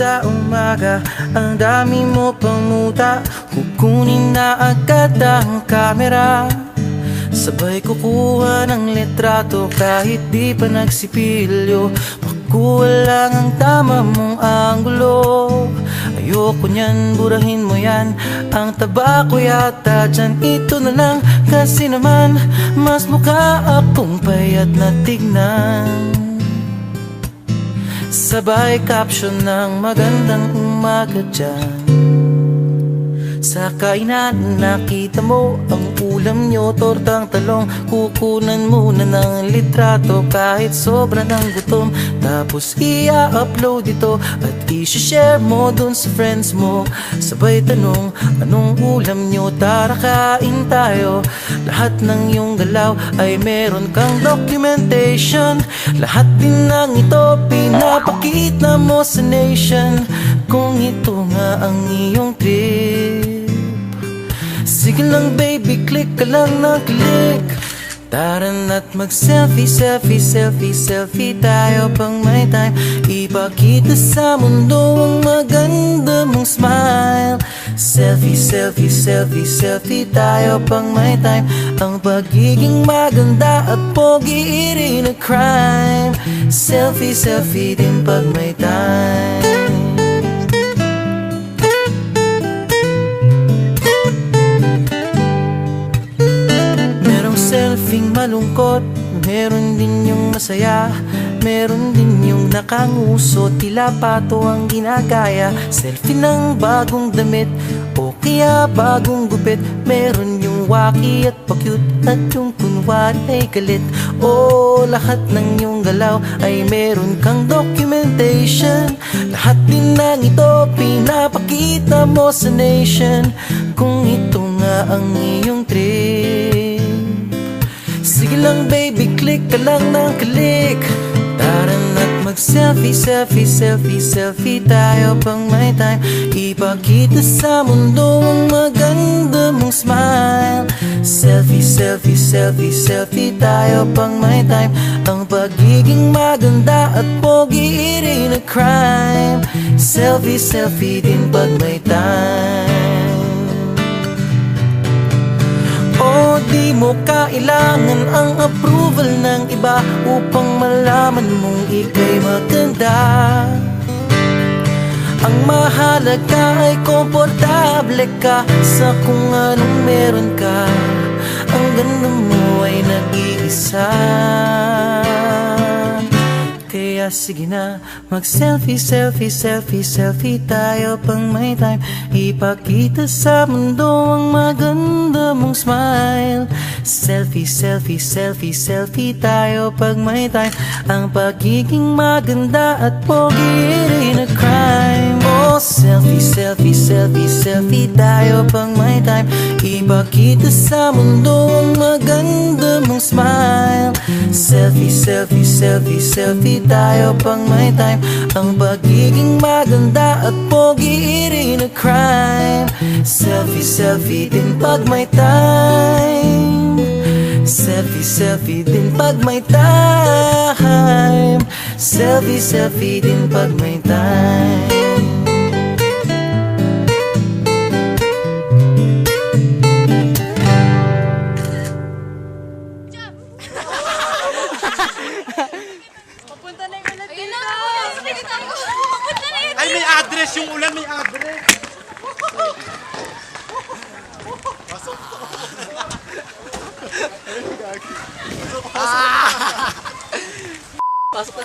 sa umaga, ang dami mo pang muta. Kukunin na agad ang kamera, sabay kukuha ng litrato kahit di pa nagsipilyo. Makuha lang ang tama mong anggulo. Ayoko niyan, burahin mo yan. Ang taba ko yata dyan, ito na lang. Kasi naman, mas mukha akong payat na tignan. Sabay caption ng magandang umaga dyan. Sa kainan nakita mo ang ulam nyo, tortang talong. Kukunan muna ng litrato kahit sobra ng gutom. Tapos i-upload ito at i-share mo dun sa friends mo. Sabay tanong, anong ulam nyo? Tara kain tayo. Lahat ng iyong galaw ay meron kang documentation. Lahat din ng ito pinapakita mo sa nation. Kung ito nga ang iyong trip, sige lang baby, click ka lang ng click. Tara na't mag-selfie, selfie, selfie, selfie tayo pang may time. Ipakita sa mundo ang maganda mong smile. Selfie, selfie, selfie, selfie tayo pang may time. Ang pagiging maganda at pogi rin na crime. Selfie, selfie din pag may time. Selfing malungkot, meron din yung masaya. Meron din yung nakanguso, tila pato ang ginagaya. Selfie ng bagong damit o kaya bagong gupit. Meron yung waki at pa-cute at yung kunwari ay galit. O lahat ng yung galaw ay meron kang documentation. Lahat din ng ito pinapakita mo sa nation. Kung ito nga ang iyong trip, sige lang baby, click ka lang ng click. Tara na't mag-selfie, selfie, selfie, selfie tayo pang may time. Ipakita sa mundo ang maganda mong smile. Selfie, selfie, selfie, selfie tayo pang may time. Ang pagiging maganda at pogi rin na crime. Selfie, selfie din pag may time. O di mo kailangan ang approval ng iba upang malaman mong ika'y maganda. Ang mahalaga ay komportable ka sa kung anong meron ka. Ang ganda mo ay nag-iisa. Kaya sige na, mag-selfie, selfie, selfie, selfie tayo pang may time. Ipakita sa mundo ang maganda mong smile. Selfie, selfie, selfie, selfie tayo pag may time. Ang pagiging maganda at pogi rin na crime. Oh, selfie, selfie, selfie, selfie tayo pang may time. Ipakita sa mundo ang maganda mong smile. Selfie, selfie, selfie, selfie tayo pang may time. Ang pagiging maganda at pogi rin na crime. Selfie, selfie din pag may time. Selfie, selfie din pag may time. Selfie, selfie din pag may time. Papunta na yung ulan dito. Ayun na! Papunta na yun! Ay, may address yung ulan, may address. Pasok. Pasok na. Pasok.